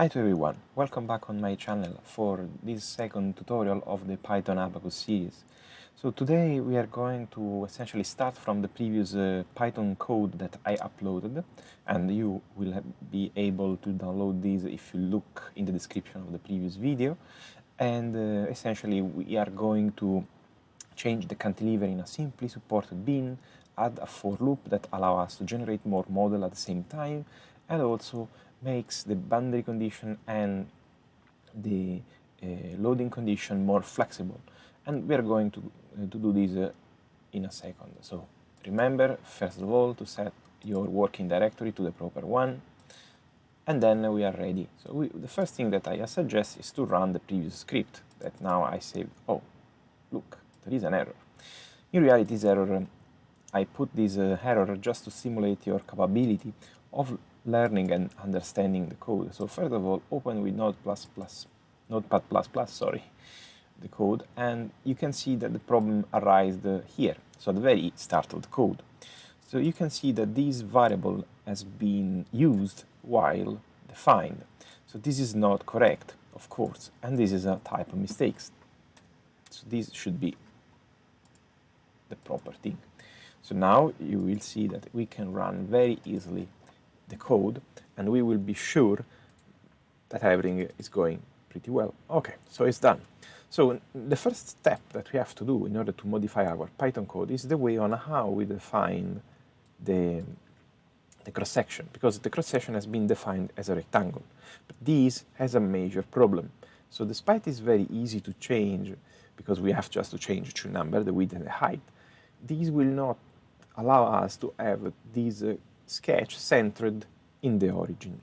Hi to everyone, welcome back on my channel for this second tutorial of the Python Abaqus series. So today we are going to essentially start from the previous Python code that I uploaded, and you will be able to download these if you look in the description of the previous video. And essentially we are going to change the cantilever in a simply supported bin, add a for loop that allows us to generate more model at the same time, and also makes the boundary condition and the loading condition more flexible. And we are going to do this in a second. So remember, first of all, to set your working directory to the proper one, and then we are ready. So the first thing that I suggest is to run the previous script that now I saved. Oh, look, there is an error. In reality, this error, I put this error just to simulate your capability of learning and understanding the code. So first of all, open with Notepad++, the code, and you can see that the problem arises here, so at the very start of the code. So you can see that this variable has been used while defined. So this is not correct, of course, and this is a type of mistakes. So this should be the proper thing. So now you will see that we can run very easily the code, and we will be sure that everything is going pretty well. Okay, so it's done. So the first step that we have to do in order to modify our Python code is the way on how we define the cross-section, because the cross-section has been defined as a rectangle. But this has a major problem. So despite it's very easy to change, because we have just to change two numbers, the width and the height, these will not allow us to have this sketch centered in the origin.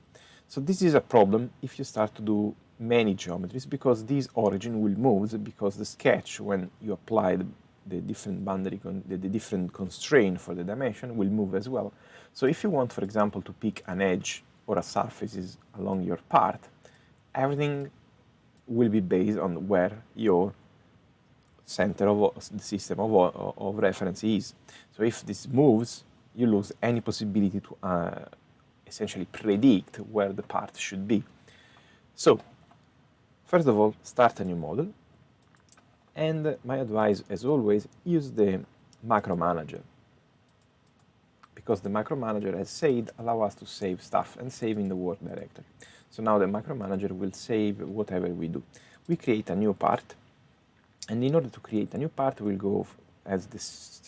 So this is a problem if you start to do many geometries, because this origin will move, because the sketch, when you apply the different boundary, the different constraint for the dimension, will move as well. So if you want, for example, to pick an edge or a surfaces along your part, everything will be based on where your center of the system of reference is. So if this moves, you lose any possibility to essentially predict where the part should be. So first of all, start a new model, and my advice, as always, use the macro manager, because the macro manager, as said, allows us to save stuff and save in the work directory. So now the macro manager will save whatever we do. We create a new part, and in order to create a new part, we'll go as this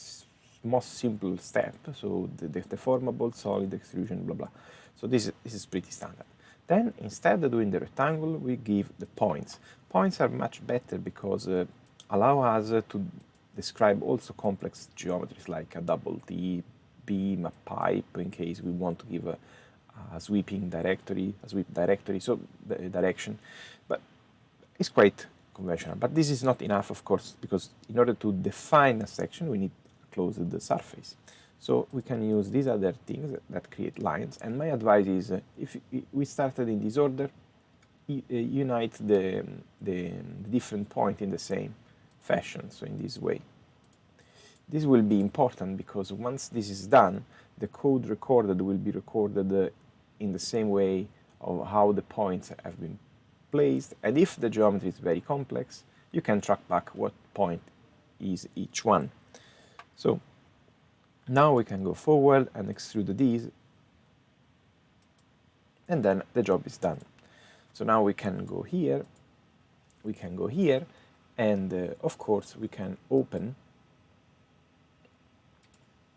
most simple step, so the deformable, solid, extrusion, blah, blah. So this is pretty standard. Then, instead of doing the rectangle, we give the points. Points are much better because allow us to describe also complex geometries like a double T, beam, a pipe, in case we want to give a sweeping directory, so the direction. But it's quite conventional. But this is not enough, of course, because in order to define a section, we need to close the surface. So we can use these other things that create lines. And my advice is, if we started in this order, unite the different points in the same fashion, so in this way. This will be important because once this is done, the code recorded will be recorded in the same way of how the points have been placed. And if the geometry is very complex, you can track back what point is each one. So now we can go forward and extrude these, and then the job is done. So now we can go here, and of course we can open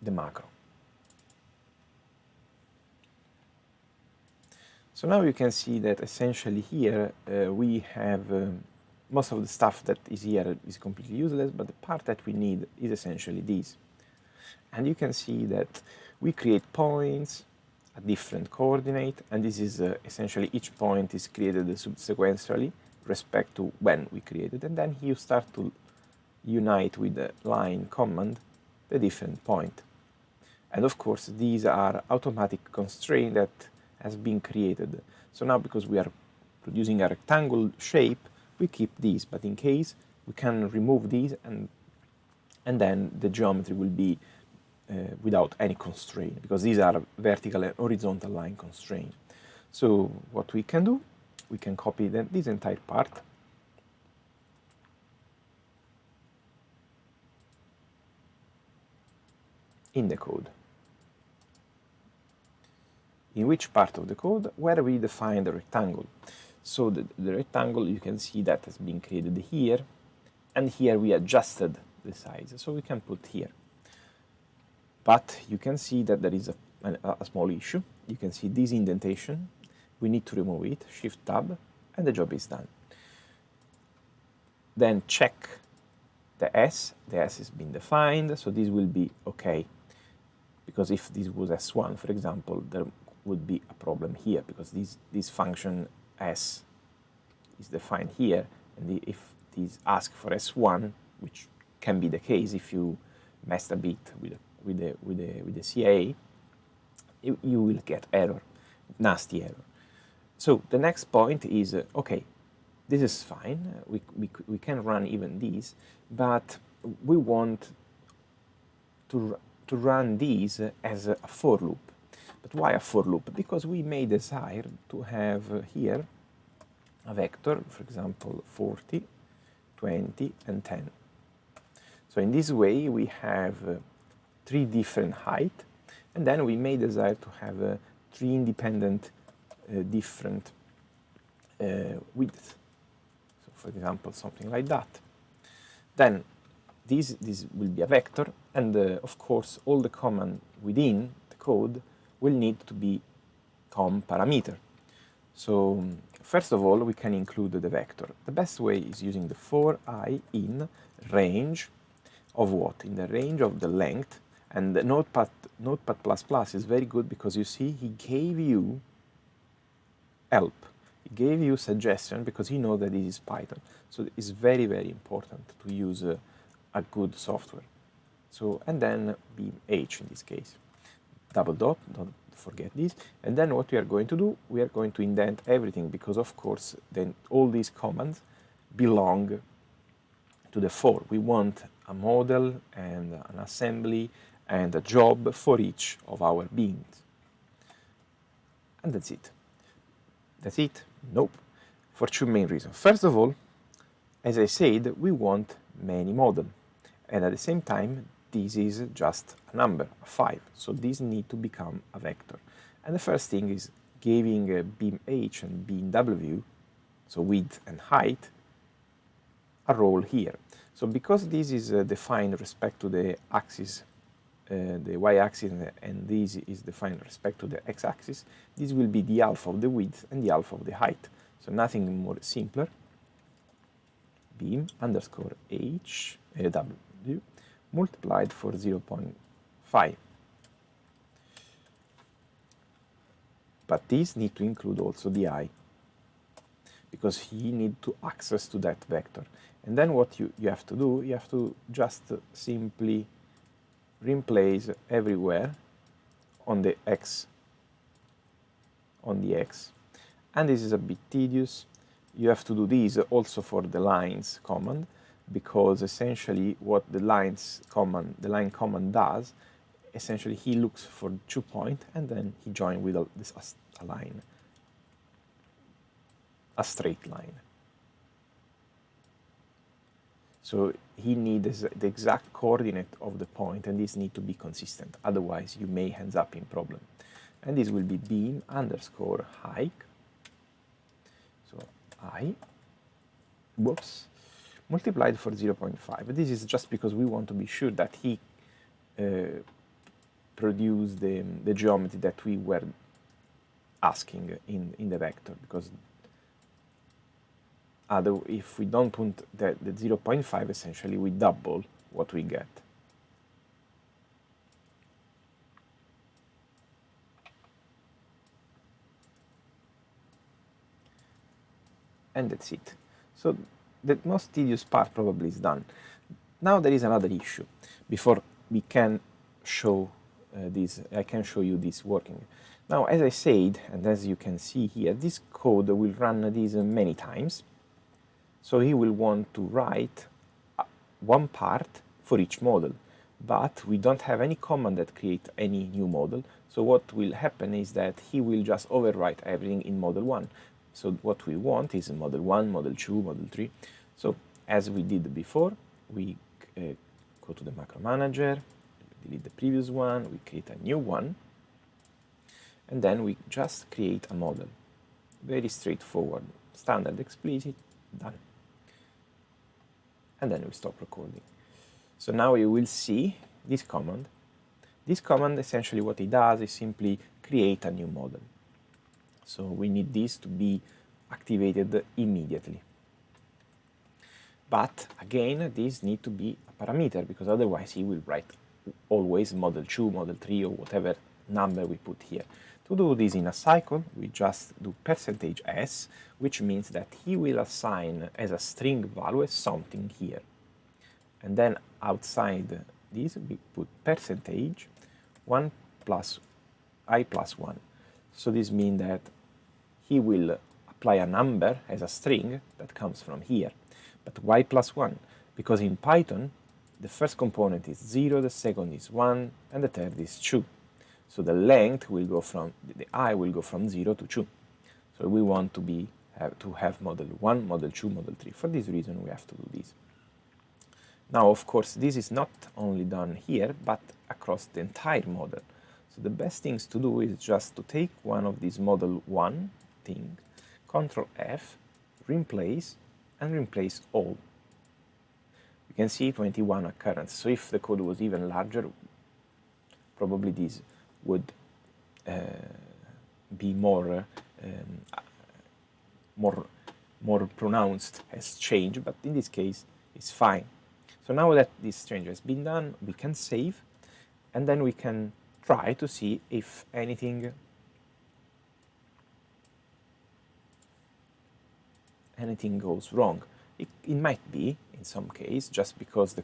the macro. So now you can see that essentially here we have most of the stuff that is here is completely useless, but the part that we need is essentially this. And you can see that we create points at different coordinate, and this is essentially each point is created subsequentially respect to when we created, and then you start to unite with the line command the different point. And of course, these are automatic constraints that has been created. So now, because we are producing a rectangle shape, we keep these, but in case we can remove these, and then the geometry will be without any constraint, because these are vertical and horizontal line constraints. So what we can do, we can copy this entire part in the code. In which part of the code? Where we define the rectangle. So the rectangle, you can see that has been created here, and here we adjusted the size, so we can put here. But you can see that there is a small issue. You can see this indentation. We need to remove it, Shift-Tab, and the job is done. Then check the S. The S has been defined, so this will be okay. Because if this was S1, for example, there would be a problem here, because this function S is defined here, and if this asks for S1, which can be the case if you messed a bit with the CIA, you will get error, nasty error. So the next point is, okay, this is fine, we can run even this, but we want to run these as a for loop. But why a for loop? Because we may desire to have here a vector, for example, 40, 20, and 10. So in this way, we have 3 different height, and then we may desire to have 3 independent different width. So for example, something like that. Then this will be a vector, and of course, all the command within the code will need to be parameter. So first of all, we can include the vector. The best way is using the for I in range of what? In the range of the length. And the Notepad++ is very good because you see he gave you help. He gave you suggestion because he knows that this is Python. So it's very, very important to use a good software. So, and then beam H in this case. Double dot, don't forget this. And then what we are going to do, we are going to indent everything because of course then all these commands belong to the for. We want a model and an assembly and a job for each of our beams. And that's it. That's it? Nope. For 2 main reasons. First of all, as I said, we want many models. And at the same time, this is just a number, a 5. So these need to become a vector. And the first thing is giving beam H and beam W, so width and height, a role here. So because this is defined with respect to the axis, the y-axis, and this is defined with respect to the x-axis, this will be the alpha of the width and the alpha of the height. So nothing more simpler. Beam underscore H, W, multiplied for 0.5. But this need to include also the I, because he need to access to that vector. And then what you have to do, you have to just simply replace everywhere on the x, and this is a bit tedious. You have to do this also for the lines command, because essentially what the line command does, essentially he looks for 2 points and then he joins with a line, a straight line. So he needs the exact coordinate of the point, and this needs to be consistent. Otherwise, you may end up in problem. And this will be beam underscore height. So I, whoops, multiplied for 0.5. This is just because we want to be sure that he produced the geometry that we were asking in the vector, because if we don't put the 0.5, essentially we double what we get. And that's it. So the most tedious part probably is done. Now there is another issue. Before we can show this, I can show you this working. Now, as I said, and as you can see here, this code will run this many times. So he will want to write one part for each model, but we don't have any command that create any new model. So what will happen is that he will just overwrite everything in model 1. So what we want is model 1, model 2, model 3. So as we did before, we go to the macro manager, delete the previous one, we create a new one, and then we just create a model. Very straightforward, standard explicit, done. And then we stop recording. So now you will see this command. This command, essentially what it does is simply create a new model. So we need this to be activated immediately. But again, this needs to be a parameter, because otherwise he will write always model 2, model 3, or whatever number we put here. To do this in a cycle, we just do %s, which means that he will assign as a string value something here. And then outside this, we put percentage 1 plus I plus 1. So this means that he will apply a number as a string that comes from here. But y plus 1, because in Python, the first component is 0, the second is 1, and the third is 2. So the length will go from, the I will go from 0 to 2. So we want to have model 1, model 2, model 3. For this reason, we have to do this. Now, of course, this is not only done here, but across the entire model. So the best things to do is just to take one of these model 1 thing, Control F, replace, and replace all. You can see 21 occurrence. So if the code was even larger, probably this would be more pronounced as change, but in this case, it's fine. So now that this change has been done, we can save, and then we can try to see if anything goes wrong. It might be, in some case, just because the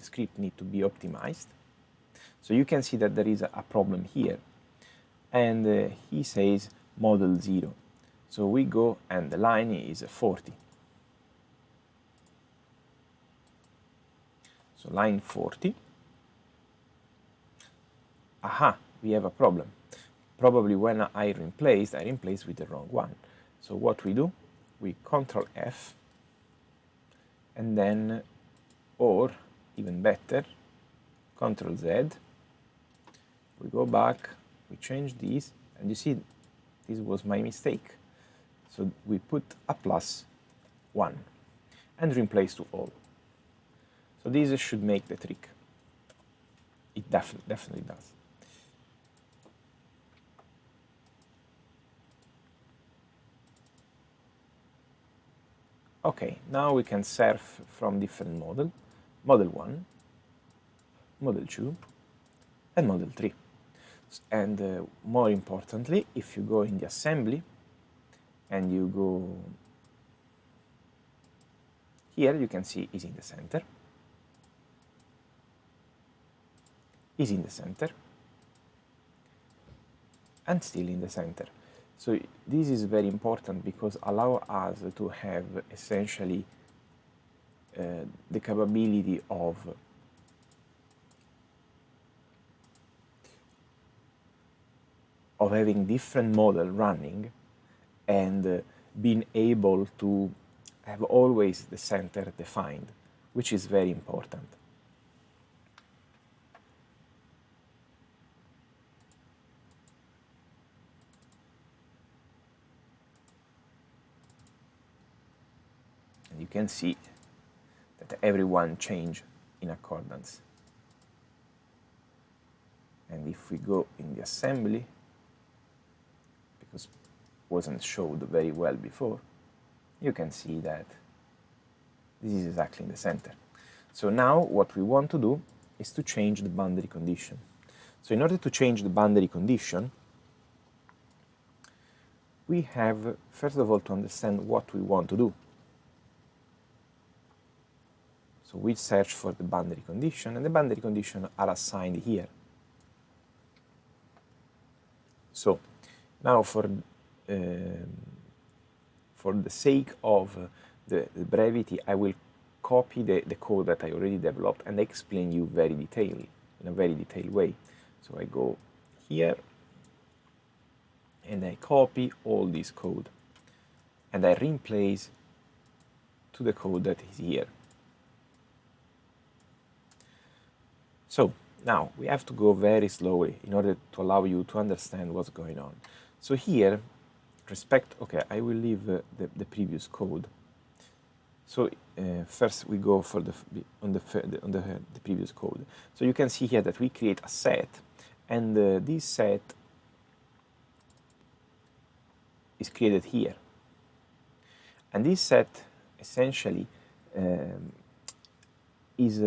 script need to be optimized. So you can see that there is a problem here. And he says model 0. So we go, and the line is 40. So line 40. Aha, we have a problem. Probably when I replaced with the wrong one. So what we do, we Control F, and then, or even better, Control Z. We go back, we change this, and you see, this was my mistake. So we put a plus 1 and replace to all. So this should make the trick. It definitely does. Okay, now we can surf from different model 1, model 2, and model 3. And more importantly, if you go in the assembly, and you go here, you can see is in the center, is in the center, and still in the center. So this is very important because allow us to have essentially the capability of having different model running and being able to have always the center defined, which is very important. And you can see that everyone changed in accordance. And if we go in the assembly, because it wasn't showed very well before, you can see that this is exactly in the center. So now what we want to do is to change the boundary condition. So in order to change the boundary condition, we have, first of all, to understand what we want to do. So we search for the boundary condition, and the boundary conditions are assigned here. So now for the sake of the brevity, I will copy the code that I already developed and explain you in a very detailed way. So I go here, and I copy all this code. and I replace to the code that is here. So now we have to go very slowly in order to allow you to understand what's going on. So here, okay, I will leave the previous code. So first we go for the previous code. So you can see here that we create a set, and this set is created here. And this set essentially is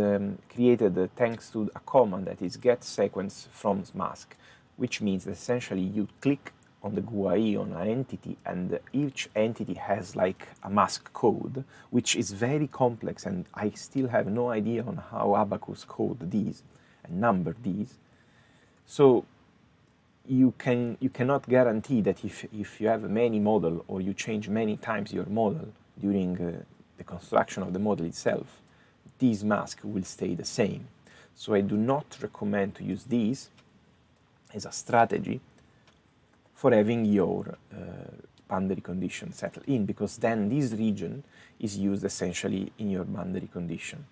created thanks to a command that is get sequence from mask, which means that essentially you click on the GUI on an entity, and each entity has like a mask code, which is very complex, and I still have no idea on how Abaqus code these and number these. So you cannot guarantee that if you have many model or you change many times your model during the construction of the model itself, these masks will stay the same. So I do not recommend to use these as a strategy for having your boundary condition settled in, because then this region is used essentially in your boundary condition,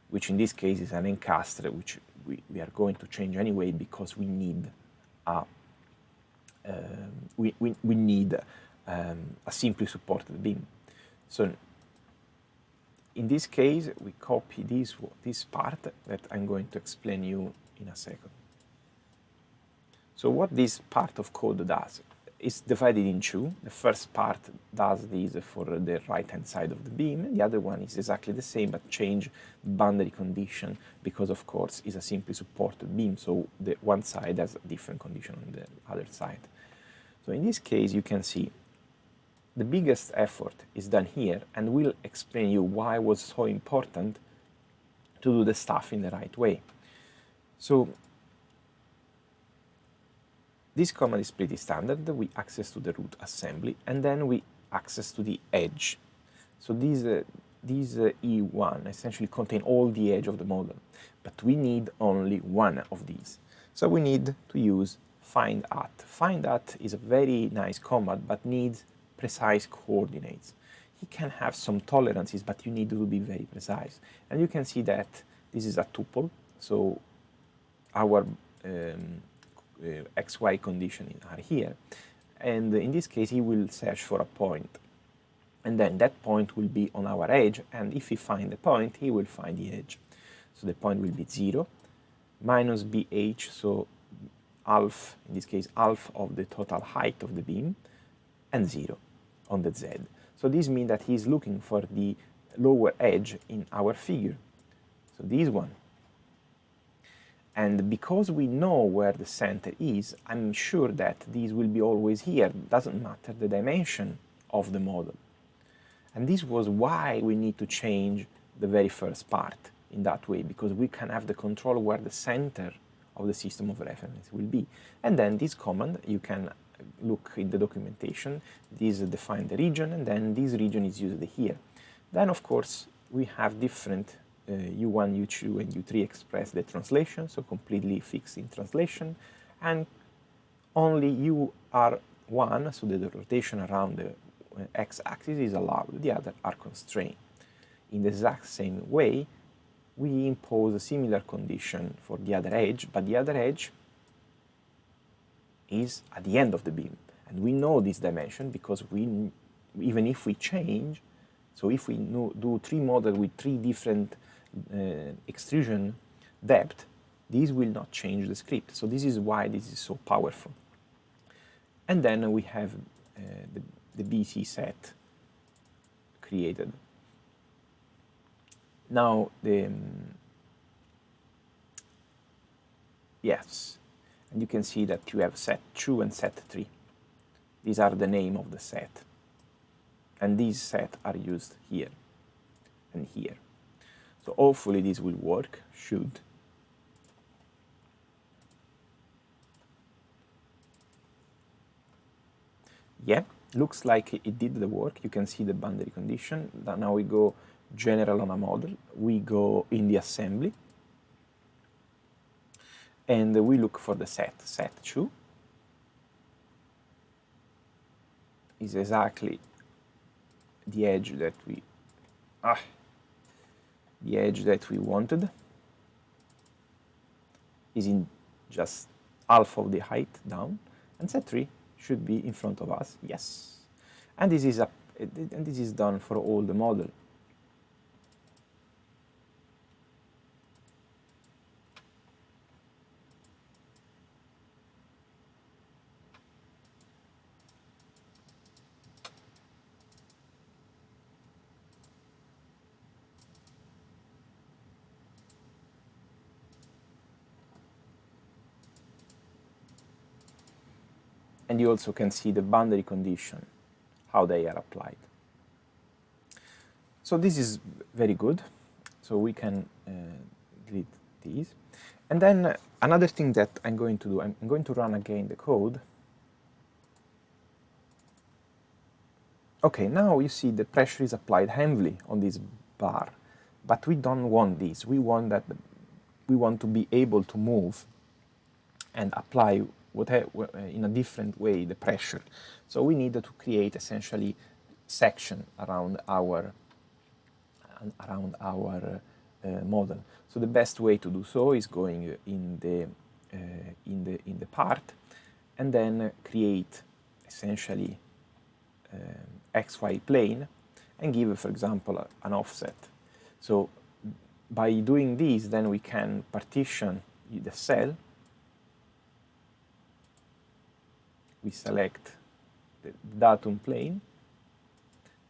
which in this case is an encaster, which we are going to change anyway because we need a a simply supported beam. So in this case, we copy this part that I'm going to explain you in a second. So what this part of code does is divided in two. The first part does this for the right-hand side of the beam, and the other one is exactly the same, but change the boundary condition because, of course, it's a simply supported beam, so the one side has a different condition on the other side. So in this case, you can see the biggest effort is done here, and we'll explain you why it was so important to do the stuff in the right way. So this command is pretty standard. We access to the root assembly, and then we access to the edge. So these E1 essentially contain all the edge of the model, but we need only one of these. So we need to use findAt. findAt is a very nice command, but needs precise coordinates. He can have some tolerances, but you need to be very precise. And you can see that this is a tuple, so our XY conditions are here, and in this case he will search for a point, and then that point will be on our edge, and if he finds the point, he will find the edge. So the point will be 0 minus BH, so half, in this case half of the total height of the beam, and 0 on the Z. So this means that he's looking for the lower edge in our figure, so this one. And because we know where the center is, I'm sure that these will be always here. It doesn't matter the dimension of the model. And this was why we need to change the very first part in that way, because we can have the control where the center of the system of reference will be. And then this command, you can look in the documentation, this defines the region, and then this region is used here. Then, of course, we have different U1, U2, and U3 express the translation, so completely fixed in translation, and only UR1, so the rotation around the x-axis is allowed, the other are constrained. In the exact same way, we impose a similar condition for the other edge, but the other edge is at the end of the beam, and we know this dimension because even if we change, so if we do 3 models with 3 different extrusion depth, these will not change the script. So this is why this is so powerful. And then we have the BC set created. Now yes, and you can see that you have set 2 and set 3. These are the name of the set, and these sets are used here and here. So hopefully this will work, should. Yeah, looks like it did the work. You can see the boundary condition. Now we go general on a model. We go in the assembly, and we look for the set 2. is exactly the edge that we wanted, is in just half of the height down, and Z3 should be in front of us. Yes, and this is done for all the model. And you also can see the boundary condition, how they are applied. So this is very good. So we can delete these. And then another thing that I'm going to do, I'm going to run again the code. Okay, now you see the pressure is applied heavily on this bar, but we don't want this. We want to be able to move and apply in a different way the pressure. So we need to create essentially section around our model. So the best way to do so is going in the part, and then create essentially XY plane, and give, for example, an offset. So by doing this, then we can partition the cell. We select the datum plane,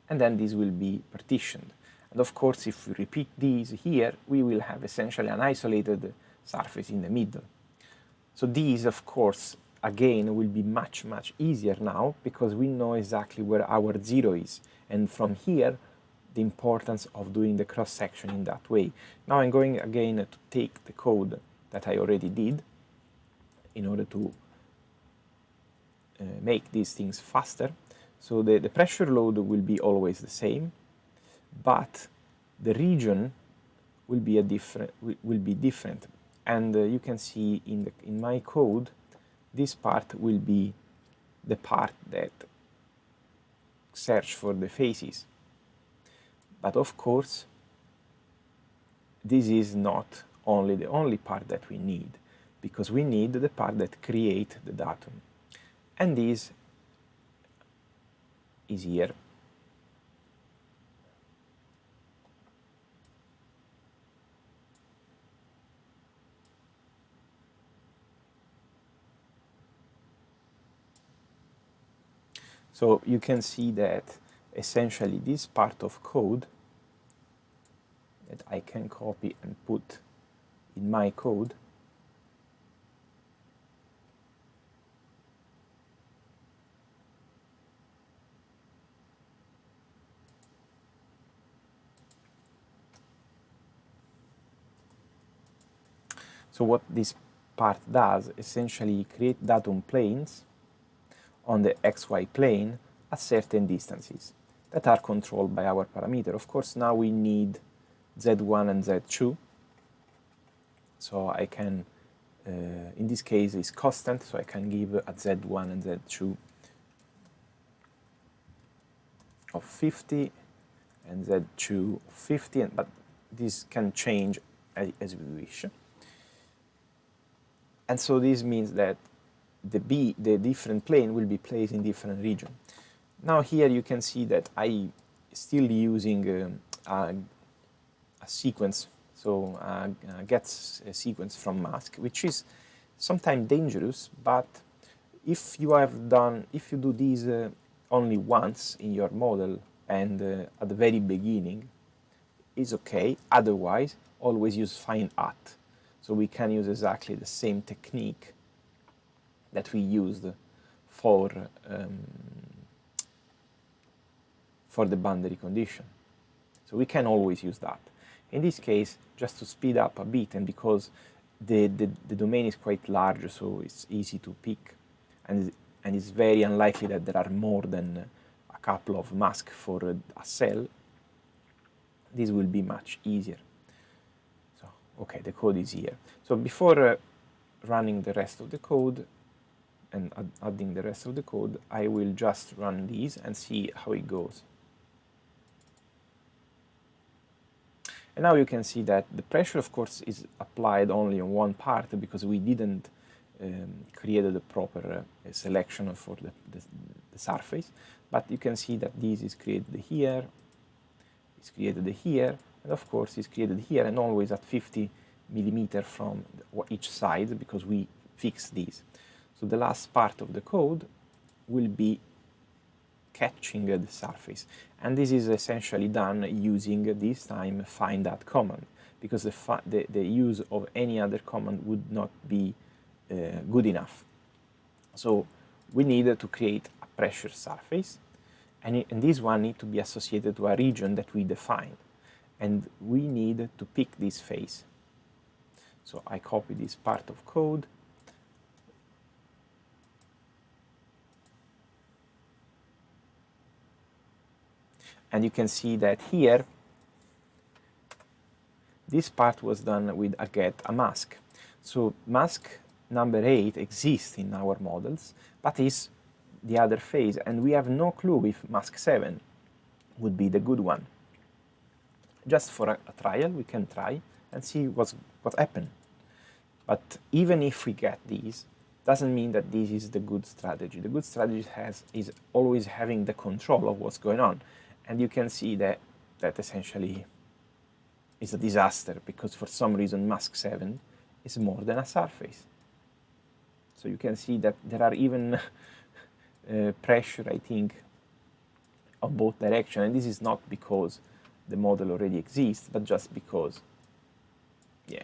and then this will be partitioned. And of course, if we repeat these here, we will have essentially an isolated surface in the middle. So these, of course, again, will be much, much easier now, because we know exactly where our zero is. And from here, the importance of doing the cross-section in that way. Now I'm going again to take the code that I already did in order to make these things faster. So the pressure load will be always the same, but the region will be different. And you can see in my code, this part will be the part that search for the faces. But of course, this is not the only part that we need, because we need the part that create the datum. And this is here. So you can see that essentially this part of code that I can copy and put in my code So what this part does, essentially create datum planes on the XY plane at certain distances that are controlled by our parameter. Of course, now we need Z1 and Z2. So I can, in this case, it's constant, so I can give a Z1 and Z2 of 50 and Z2 of 50, but this can change as we wish. And so this means that the different plane will be placed in different region. Now here you can see that I still using a sequence, so a get sequence from mask, which is sometimes dangerous, but if you do this only once in your model and at the very beginning, is okay. Otherwise, always use findAt. So we can use exactly the same technique that we used for the boundary condition. So we can always use that. In this case, just to speed up a bit, and because the domain is quite large, so it's easy to pick, and it's very unlikely that there are more than a couple of masks for a cell, this will be much easier. Okay, the code is here. So before running the rest of the code, and adding the rest of the code, I will just run these and see how it goes. And now you can see that the pressure, of course, is applied only on one part because we didn't create the proper selection for the surface. But you can see that this is created here, it's created here, and of course it's created here, and always at 50 millimeter from each side because we fixed these. So the last part of the code will be catching the surface, and this is essentially done using this time findAt command, because the use of any other command would not be good enough. So we need to create a pressure surface, and this one needs to be associated to a region that we define, and we need to pick this face. So I copy this part of code, and you can see that here this part was done with a get a mask. So mask number 8 exists in our models, but is the other phase, and we have no clue if mask 7 would be the good one. Just for a trial, we can try and see what happened. But even if we get these, doesn't mean that this is the good strategy. The good strategy is always having the control of what's going on. And you can see that essentially is a disaster, because for some reason mask 7 is more than a surface. So you can see that there are even pressure, I think, on both directions. And this is not because the model already exists, but just because, yeah,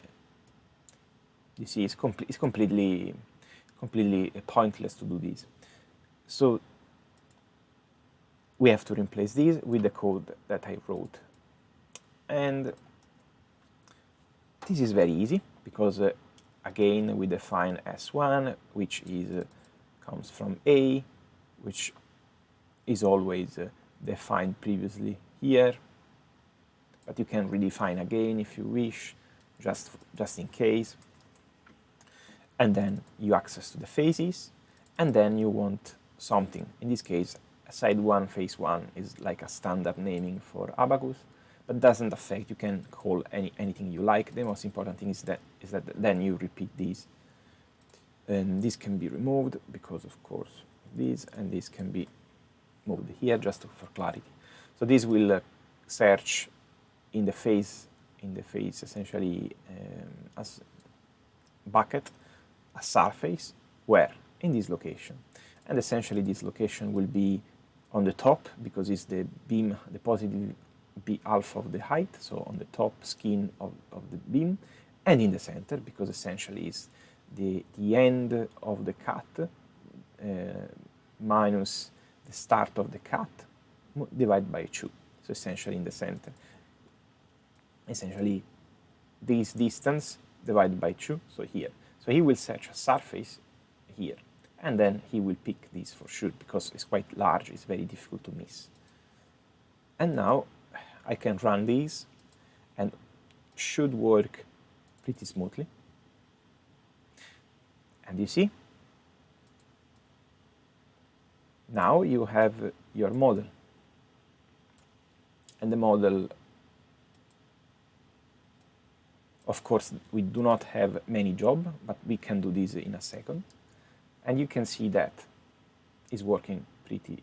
you see, it's completely pointless to do this. So we have to replace this with the code that I wrote. And this is very easy, because again we define S1, which comes from A, which is always defined previously here, but you can redefine again if you wish, just in case. And then you access to the faces, and then you want something. In this case, side 1, face 1 is like a standard naming for Abaqus, but doesn't affect. You can call anything you like. The most important thing is that then you repeat these. And this can be removed because, of course, this and this can be moved here just for clarity. So this will search in the face essentially as bucket a surface. Where? In this location. And essentially this location will be on the top, because it's the beam, the positive half of the height, so on the top skin of the beam, and in the center, because essentially it's the end of the cut minus the start of the cut divided by 2. So essentially in the center. Essentially this distance divided by 2, so here. So he will search a surface here, and then he will pick this for sure, because it's quite large, it's very difficult to miss. And now I can run these, and should work pretty smoothly. And you see, now you have your model. And the model, of course, we do not have many jobs, but we can do this in a second. And you can see that it's working pretty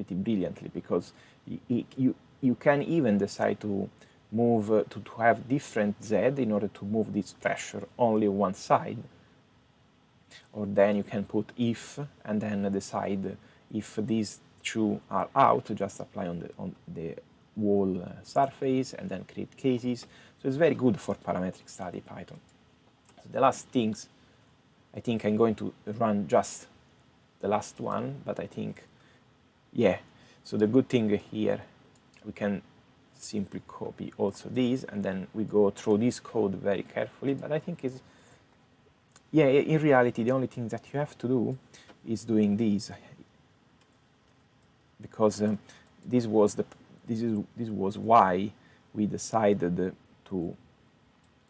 brilliantly, because you can even decide to move to have different Z in order to move this pressure only one side. Or then you can put if, and then decide if these two are out, just apply on the wall surface, and then create cases. So it's very good for parametric study Python. So the last things, I think I'm going to run just the last one, but I think, yeah. So the good thing here, we can simply copy also these, and then we go through this code very carefully. But I think is, yeah, in reality, the only thing that you have to do is doing these, because this was why we decided to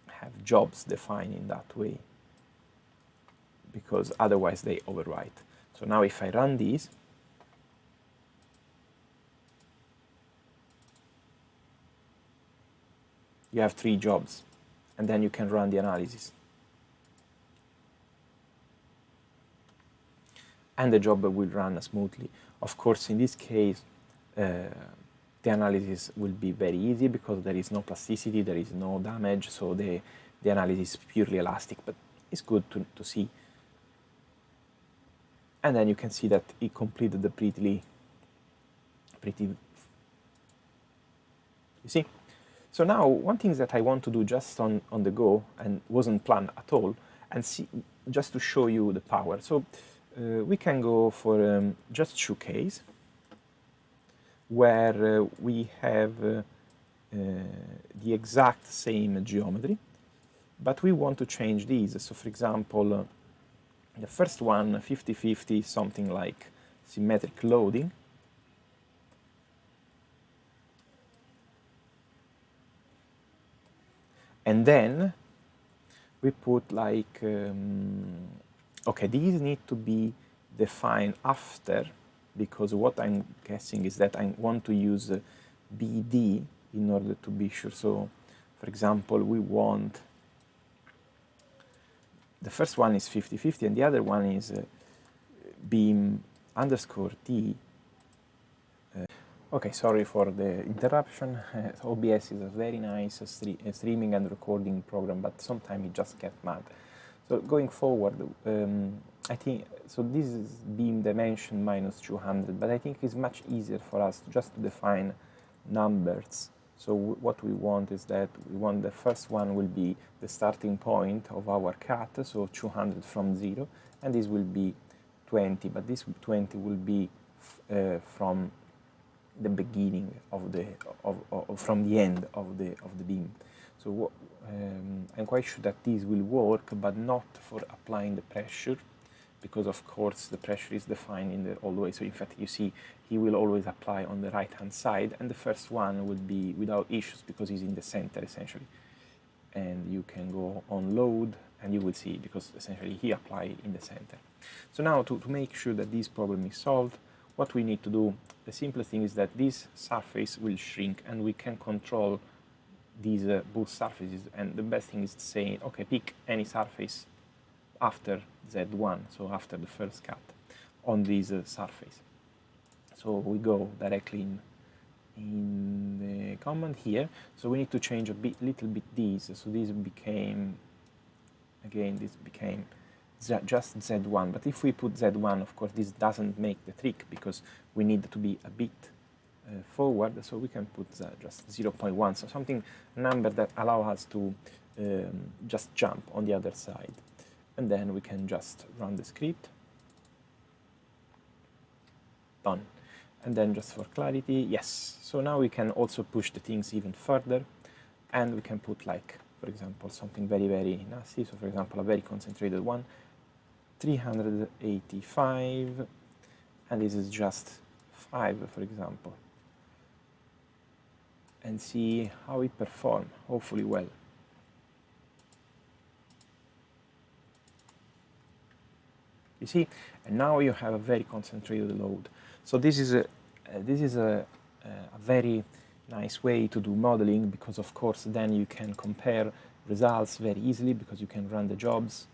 have jobs defined in that way. because otherwise they overwrite. So now if I run these, you have 3 jobs, and then you can run the analysis. And the job will run smoothly. Of course, in this case, the analysis will be very easy because there is no plasticity, there is no damage, so the analysis is purely elastic, but it's good to see. And then you can see that it completed the pretty, you see? So now, one thing that I want to do just on the go, and wasn't planned at all, and see, just to show you the power. So we can go for just showcase, where we have the exact same geometry, but we want to change these. So for example, the first one, 50-50, something like symmetric loading. And then we put like, okay, these need to be defined after, because what I'm guessing is that I want to use BD in order to be sure. So, for example, we want, the first one is 50-50 and the other one is beam underscore T. Okay, sorry for the interruption. OBS is a very nice streaming and recording program, but sometimes it just gets mad. So going forward, I think, so this is beam dimension minus 200, but I think it's much easier for us just to define numbers. So what we want is that we want the first one will be the starting point of our cut, so 200 from 0, and this will be 20, but this 20 will be from the beginning of the from the end of the beam. So I'm quite sure that this will work, but not for applying the pressure, because of course the pressure is defined in the all the way. So in fact, you see, he will always apply on the right hand side, and the first one will be without issues because he's in the center essentially. And you can go on load, and you will see, because essentially he applied in the center. So now to make sure that this problem is solved, what we need to do, the simplest thing is that this surface will shrink, and we can control these both surfaces. And the best thing is to say, okay, pick any surface after Z1, so after the first cut on this surface. So we go directly in the command here. So we need to change little bit these. So this became, again, this became just Z1, but if we put Z1, of course, this doesn't make the trick because we need to be a bit forward, so we can put just 0.1, so something, number that allow us to just jump on the other side. And then we can just run the script. Done. And then just for clarity, yes. So now we can also push the things even further, and we can put, like, for example, something very, very nasty. So for example, a very concentrated one, 385, and this is just 5, for example. And see how it performs, hopefully well. You see, and now you have a very concentrated load. So this is a very nice way to do modeling, because of course then you can compare results very easily, because you can run the jobs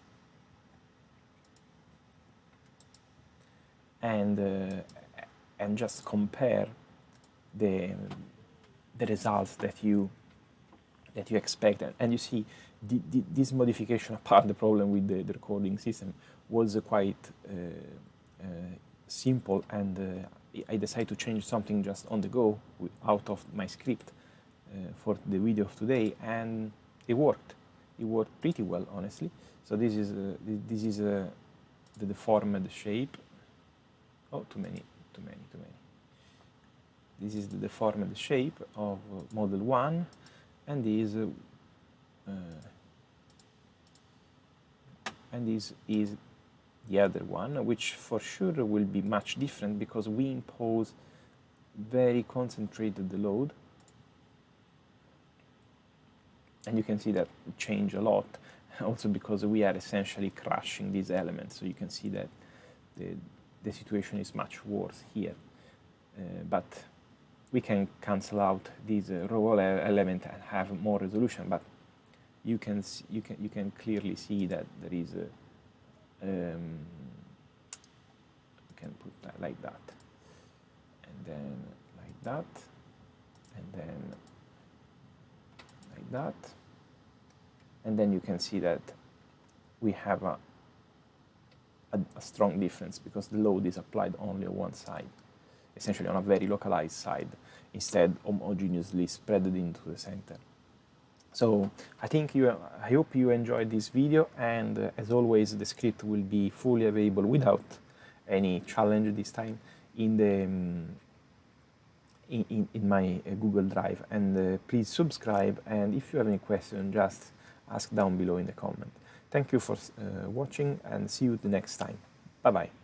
and just compare the results that you expect. And you see, this modification, apart the problem with the recording system, was quite simple, and I decided to change something just on the go out of my script for the video of today, and it worked. It worked pretty well, honestly. So this is the deformed shape. Oh, too many. This is the deformed shape of model 1, and this is the other one, which for sure will be much different because we impose very concentrated load, and you can see that it changed a lot. also because we are essentially crushing these elements. So you can see that the situation is much worse here. But we can cancel out this row element and have more resolution. But you can clearly see that there is you can put that like that, and then like that, and then like that, and then you can see that we have a strong difference because the load is applied only on one side, essentially on a very localized side, instead homogeneously spread into the center. So I hope you enjoyed this video, and as always, the script will be fully available without any challenge this time in the in my Google Drive. And please subscribe, and if you have any question, just ask down below in the comment. Thank you for watching, and see you the next time. Bye bye.